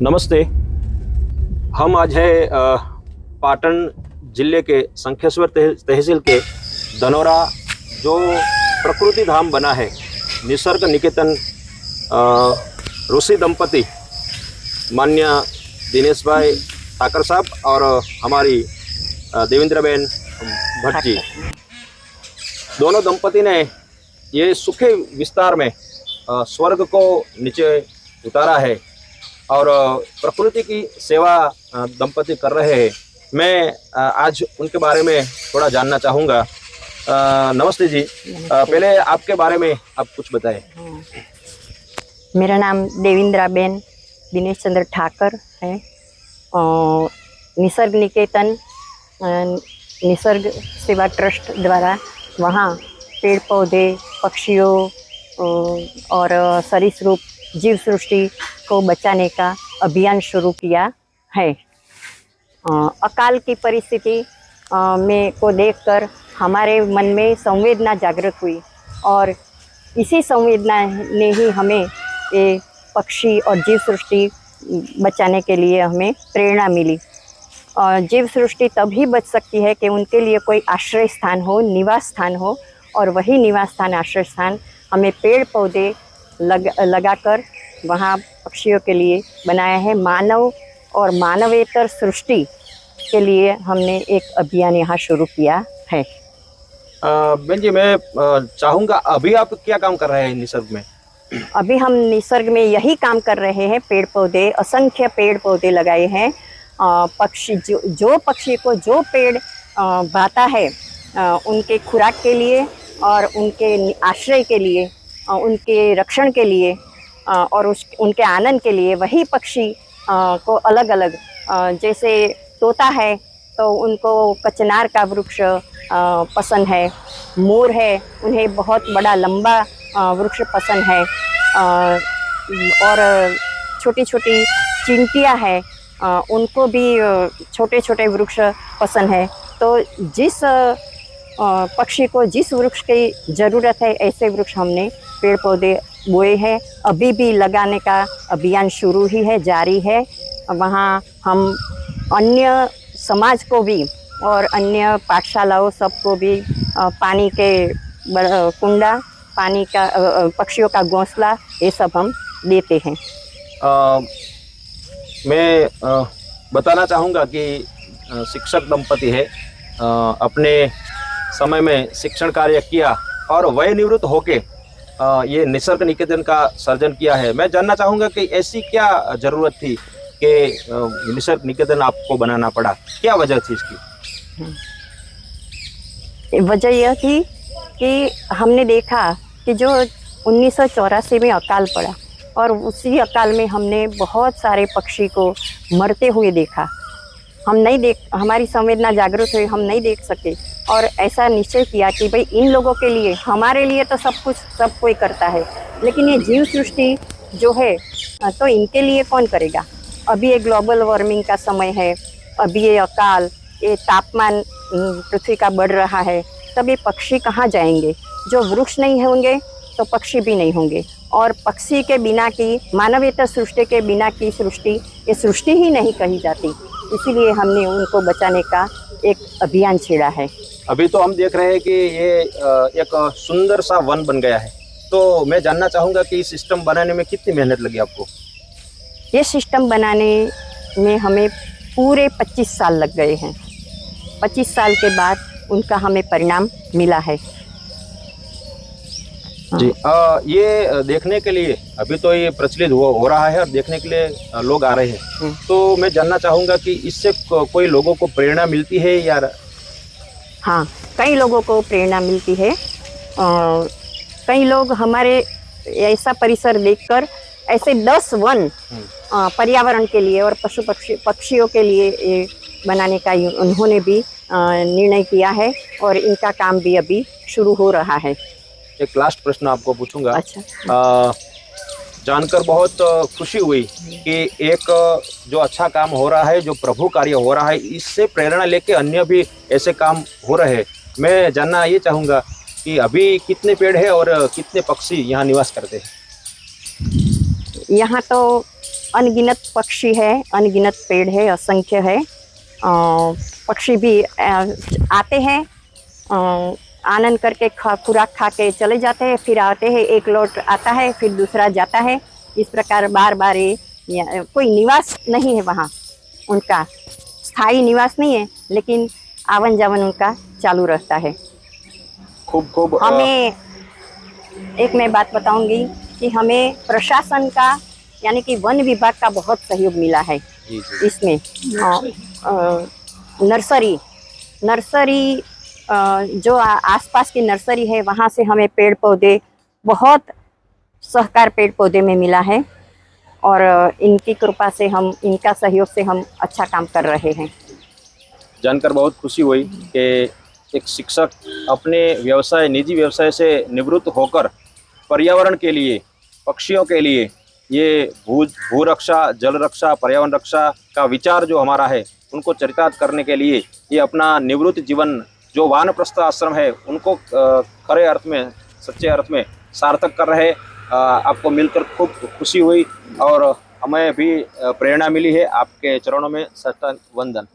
नमस्ते। हम आज है पाटन जिले के शंखेश्वर तहसील के धनोरा, जो प्रकृति धाम बना है, निसर्ग निकेतन ऋषि दंपति मान्य दिनेश भाई ठाकर साहब और हमारी देवेंद्रबेन भट्ट जी, दोनों दंपति ने ये सुखे विस्तार में स्वर्ग को नीचे उतारा है और प्रकृति की सेवा दंपति कर रहे हैं। मैं आज उनके बारे में थोड़ा जानना चाहूँगा। नमस्ते जी। पहले आपके बारे में आप कुछ बताएं। मेरा नाम देवेंद्रबेन दिनेश चंद्र ठाकर है। निसर्ग निकेतन निसर्ग सेवा ट्रस्ट द्वारा वहाँ पेड़ पौधे, पक्षियों और सरीसृप जीव सृष्टि को बचाने का अभियान शुरू किया है। अकाल की परिस्थिति में को देखकर हमारे मन में संवेदना जागृत हुई और इसी संवेदना ने ही हमें ये पक्षी और जीव सृष्टि बचाने के लिए हमें प्रेरणा मिली। और जीव सृष्टि तभी बच सकती है कि उनके लिए कोई आश्रय स्थान हो, निवास स्थान हो, और वही निवास स्थान, आश्रय स्थान हमें पेड़ पौधे लगाकर वहाँ पक्षियों के लिए बनाया है। मानव और मानवेतर सृष्टि के लिए हमने एक अभियान यहाँ शुरू किया है। बहन जी, मैं चाहूँगा, अभी आप क्या काम कर रहे हैं निसर्ग में? अभी हम निसर्ग में यही काम कर रहे हैं। पेड़ पौधे, असंख्य पेड़ पौधे लगाए हैं। पक्षी जो पक्षी को जो पेड़ भाता है, उनके खुराक के लिए और उनके आश्रय के लिए, उनके रक्षण के लिए और उनके आनंद के लिए वही पक्षी को अलग अलग, जैसे तोता है तो उनको कचनार का वृक्ष पसंद है, मोर है उन्हें बहुत बड़ा लंबा वृक्ष पसंद है, और छोटी छोटी चिंटियाँ है उनको भी छोटे छोटे वृक्ष पसंद है। तो जिस पक्षी को जिस वृक्ष की ज़रूरत है, ऐसे वृक्ष हमने पेड़ पौधे बोए हैं। अभी भी लगाने का अभियान शुरू ही है, जारी है। वहाँ हम अन्य समाज को भी और अन्य पाठशालाओं सबको भी पानी के कुंडा, पानी का, पक्षियों का घोंसला, ये सब हम देते हैं। मैं बताना चाहूँगा कि शिक्षक दंपति है, अपने समय में शिक्षण कार्य किया और वय निवृत्त होके ये निसर्ग निकेतन का सर्जन किया है। मैं जानना चाहूँगा कि ऐसी क्या ज़रूरत थी कि निसर्ग निकेतन आपको बनाना पड़ा? क्या वजह थी इसकी? वजह यह थी कि हमने देखा कि जो 1984 में अकाल पड़ा और उसी अकाल में हमने बहुत सारे पक्षी को मरते हुए देखा। हमारी संवेदना जागृत हुई, हम नहीं देख सके और ऐसा निश्चय किया कि भाई इन लोगों के लिए, हमारे लिए तो सब कोई करता है, लेकिन ये जीव सृष्टि जो है तो इनके लिए कौन करेगा? अभी ये ग्लोबल वार्मिंग का समय है, अभी ये अकाल, ये तापमान पृथ्वी का बढ़ रहा है, तब ये पक्षी कहाँ जाएंगे? जो वृक्ष नहीं होंगे तो पक्षी भी नहीं होंगे, और पक्षी के बिना की, मानवेतर सृष्टि के बिना की सृष्टि, ये सृष्टि ही नहीं कही जाती। इसीलिए हमने उनको बचाने का एक अभियान छेड़ा है। अभी तो हम देख रहे हैं कि ये एक सुंदर सा वन बन गया है, तो मैं जानना चाहूँगा कि इस सिस्टम बनाने में कितनी मेहनत लगी आपको? ये सिस्टम बनाने में हमें पूरे 25 साल लग गए हैं। 25 साल के बाद उनका हमें परिणाम मिला है। जी, ये देखने के लिए अभी तो ये प्रचलित हो रहा है और देखने के लिए लोग आ रहे हैं, तो मैं जानना चाहूँगा कि इससे कोई लोगों को प्रेरणा मिलती है या? हाँ, कई लोगों को प्रेरणा मिलती है। कई लोग हमारे ऐसा परिसर देखकर ऐसे 10 वन पर्यावरण के लिए और पशु पक्षियों के लिए ये बनाने का उन्होंने भी निर्णय किया है और इनका काम भी अभी शुरू हो रहा है। एक लास्ट प्रश्न आपको पूछूंगा। अच्छा। जानकर बहुत खुशी हुई कि एक जो अच्छा काम हो रहा है, जो प्रभु कार्य हो रहा है, इससे प्रेरणा लेके अन्य भी ऐसे काम हो रहे हैं। मैं जानना ये चाहूँगा कि अभी कितने पेड़ है और कितने पक्षी यहाँ निवास करते हैं? यहाँ तो अनगिनत पक्षी है, अनगिनत पेड़ है, असंख्य है। पक्षी भी आते हैं, आनंद करके खुराक खा के चले जाते हैं, फिर आते हैं, एक लौट आता है, फिर दूसरा जाता है। इस प्रकार बार बार ये कोई निवास नहीं है वहाँ, उनका स्थायी निवास नहीं है, लेकिन आवन जावन उनका चालू रहता है। खूब खूब हमें एक मैं बात बताऊंगी कि हमें प्रशासन का यानी कि वन विभाग का बहुत सहयोग मिला है जी जी। इसमें। नर्सरी जो आसपास की नर्सरी है, वहाँ से हमें पेड़ पौधे बहुत सहकार पेड़ पौधे में मिला है, और इनकी कृपा से हम, इनका सहयोग से हम अच्छा काम कर रहे हैं। जानकर बहुत खुशी हुई कि एक शिक्षक अपने व्यवसाय, निजी व्यवसाय से निवृत्त होकर पर्यावरण के लिए, पक्षियों के लिए, ये भू रक्षा, जल रक्षा, पर्यावरण रक्षा का विचार जो हमारा है, उनको चरितार्थ करने के लिए ये अपना निवृत्त जीवन जो वानप्रस्थ आश्रम है, उनको खरे अर्थ में, सच्चे अर्थ में सार्थक कर रहे। आपको मिलकर खूब खुशी हुई और हमें भी प्रेरणा मिली है। आपके चरणों में सतत वंदन।